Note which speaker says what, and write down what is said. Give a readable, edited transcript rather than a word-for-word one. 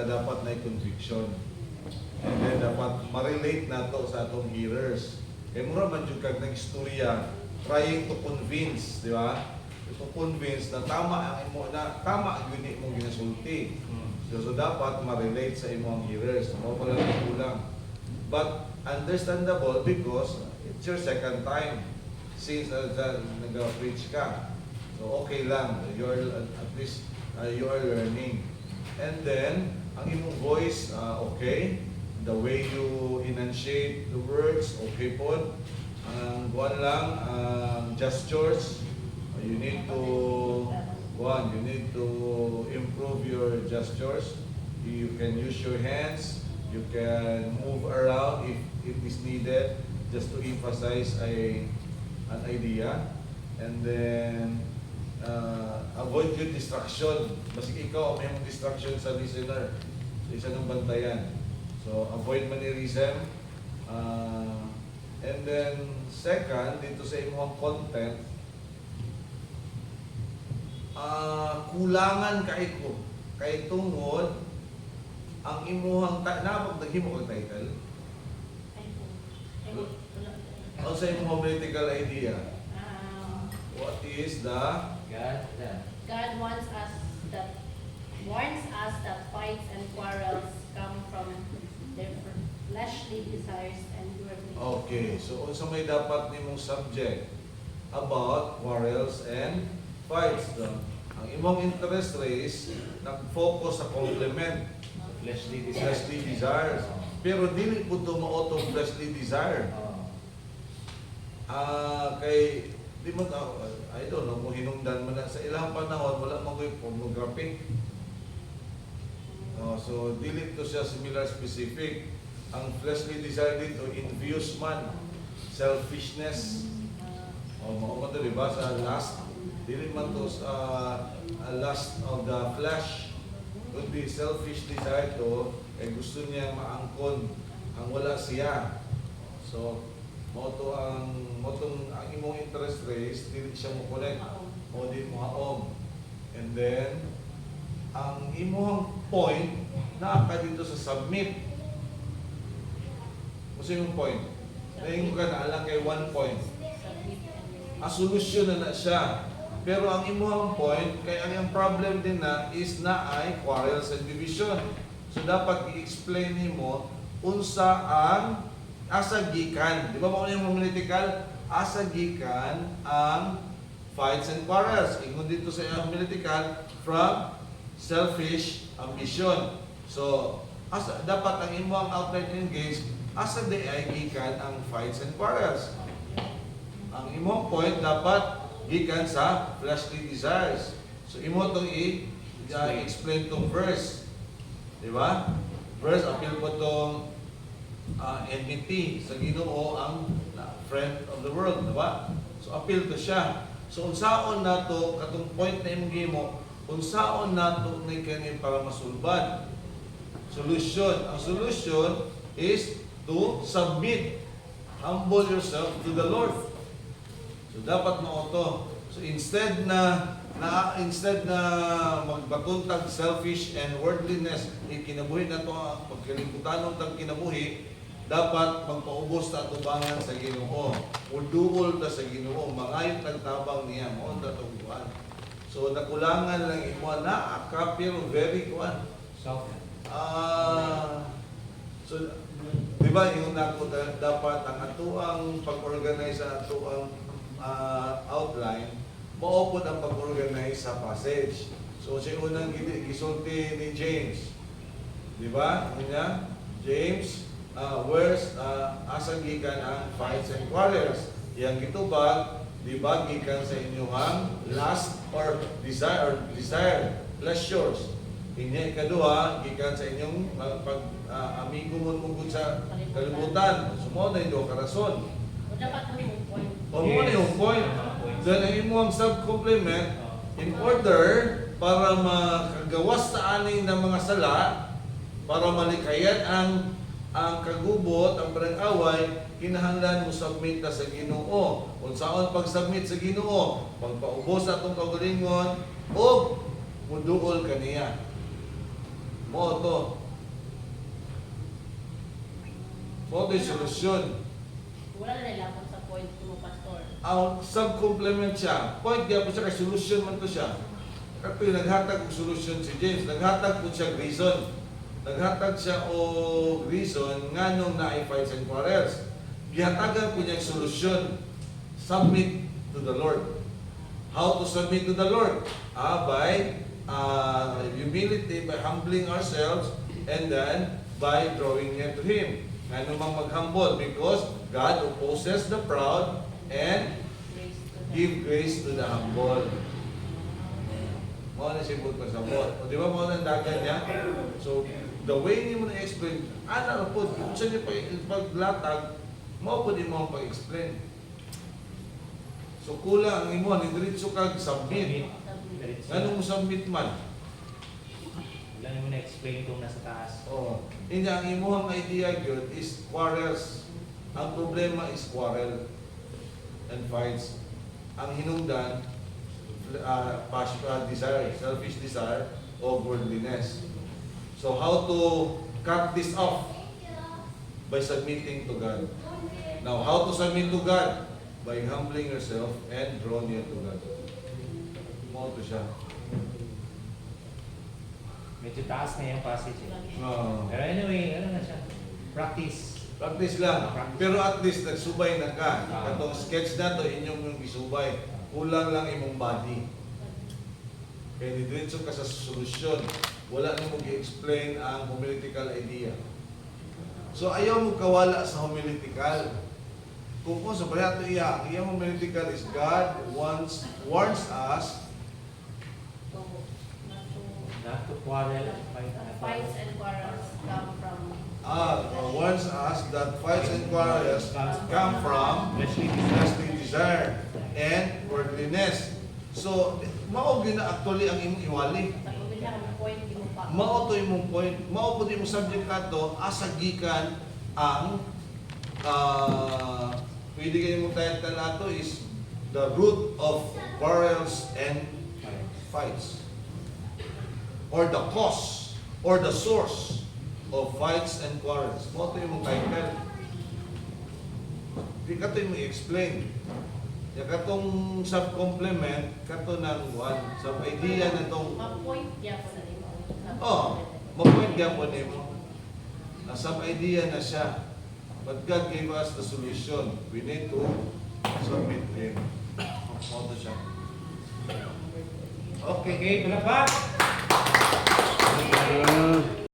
Speaker 1: dapat na conviction. And then dapat ma-relate na to sa atong hearers. Kaya mura man yung kag nag-istorya, trying to convince, di ba? To convince na tama ang imo na tama yun imong ginasulti. So dapat ma-relate sa imong hearers. Mo pala kulang. But understandable because it's your second time since nag-preach ka. So okay lang. You're at least you are learning. And then ang imong voice okay. The way you enunciate the words, okay po. Ang buwan lang, gestures, you need to improve your gestures. You can use your hands, you can move around if it is needed, just to emphasize an idea. And then, avoid your distraction. Basig ikaw, may distraction sa listener. So, isa ng bantayan. So, avoid mannerism. And then, second, dito sa imong content, kulangan kay tungod ang imuhang napag naghimo kag title. O sa imong political idea. What is the
Speaker 2: God warns us that fights and quarrels come from their fleshly desires and worldly.
Speaker 1: Okay, so unsa may dapat nimong subject about quarrels and fights. Ang imong interest race nag-focus sa complement,
Speaker 3: Fleshly
Speaker 1: desires. Pero dili po ito maotong fleshly desire. Kay di mo I don't know kung hinungdan man na sa ilang panahon wala magoy pornography. So dili to siya similar specific. Ang fleshly desire dito envious man, selfishness. Mao man to diba sa lust. Dili man to a lust of the flesh. Could be selfish desire to gusto niya maangkon ang wala siya. So ang imong interest race dili siya mo connect o di mo haom. And then ang imong point naa ka dito sa submit. Kasi yung point naingon ka na lang kay one point a solusyon na siya. Pero ang imong point kay ang problem din na is na ay quarrels and division. So dapat i-explain nimo unsa ang asa gikan, di ba mo yung political asa gikan ang fights and quarrels. Ingon dito sa political from selfish ambition. So asa dapat ang imong outright engage asa di ay gikan ang fights and quarrels. Ang imong point dapat gikan sa fleshly desires. So imo tong i-explain tong verse. Di ba? Verse appeal po tong enmity sa Ginoo ang friend of the world, di ba? So appeal to siya. So unsaon nato katong point na imong gimo, unsaon nato ni kani para masulbad? Solution. Ang solution is to submit. Humble yourself to the Lord. So dapat mo to. So instead na magbakuntag selfish and worldliness, ikinabuhi na to ang pagkalibutan ng kinabuhi, dapat magpaubos ta tubangan sa Ginoo. Uduol ta sa Ginoo, mangayot nagtabang niya, mo ta tubuan. So nakulangan lang imo na pero very kuan. So di ba yung nako dapat ang atuang pag-organize sa atuang outline, maupod ang pag-organize sa passage. So siya unang gisulti ni James. Di ba? Kanya James where's asa gikan ang fights and quarrels. Yang gitubag di ba gikan sa inyong lust or desire, pleasures. Inya ikaduha gikan sa inyong amigo mo mugod sa kalibutan. Sumo na ito karason.
Speaker 2: Dapat yung point.
Speaker 1: O mo na yung point. Then ang imong sub-complement in order para makagawas sa aning ng mga sala, para malikayan ang kagubot, ang panag-away, kinahanglan mo submit ta sa Ginoo. Unsaon pag-submit sa Ginoo? Pagpaubos atong kaugalingon o muduol kaniya. Mo to. Mo to yung solusyon.
Speaker 2: Wala na nilapon sa point mo, Pastor.
Speaker 1: Ang sub-complement siya, point niya po siya kay solusyon man to siya. Kato yung naghatag og solusyon si James, naghatag po siya reason. Naghatag siya o reason nga nung na-fights and quarrels. Gihatagan po niya yung solusyon. Submit to the Lord. How to submit to the Lord? By humility, by humbling ourselves, and then by drawing near to Him. Nga namang mag-humble because God opposes the proud and
Speaker 2: Grace to them.
Speaker 1: give grace to the humble. Mao na siya po pasabot. O di ba mao na ang dagan niya? So, the way niyo mo na-explain, ana po, kung saan niyo paglatag, mao po din mo pag-explain. So, kulang ang imo, nidiritso kag submit. Ganun mo submit man?
Speaker 3: Wala naman na-explain kung nasa taas.
Speaker 1: Oo. Hindi, ang imuhang idea yun is quarrels. Ang problema is quarrel and fights. Ang hinungdan, desire, selfish desire, o worldliness. So how to cut this off? By submitting to God. Now, how to submit to God? By humbling yourself and draw near to God. Mo to siya.
Speaker 3: Medyo taas na yung passage.
Speaker 1: Oo.
Speaker 3: Pero anyway, ano na siya? Practice.
Speaker 1: Practice lang. Pero at least nagsubay na ka. Katong sketch na to, inyong yung isubay. Kulang lang imong body. Kaya didiretso ka sa solusyon. Wala na mo i-explain ang homiletical idea. So ayaw mo kawala sa homiletical. Kung sa bayato iya, ang iyang homiletical is God warns us
Speaker 2: So,
Speaker 3: Not to quarrel.
Speaker 2: fights and quarrels come from
Speaker 1: warns us that fights and quarrels come from fleshly desire and worldliness. So, mao gina actually ang imong iwali.
Speaker 2: sa kumita ng point mo pa.
Speaker 1: Mao to imong point. Mao pud imong subject kadto asagikan ang pwede kayo mong title ato is the root of quarrels and fights. Or the cause or the source of fights and quarrels. Mao to imong title. Di ka to imong i-explain. Ya katong sub-complement, kato ng one, sub-idea na tong
Speaker 2: Ma-point niya po na ito.
Speaker 1: ma-point niya po nimo. Na sub-idea na siya. But God gave us the solution. We need to submit to Him. Mao to siya.
Speaker 3: Okay, palakpak!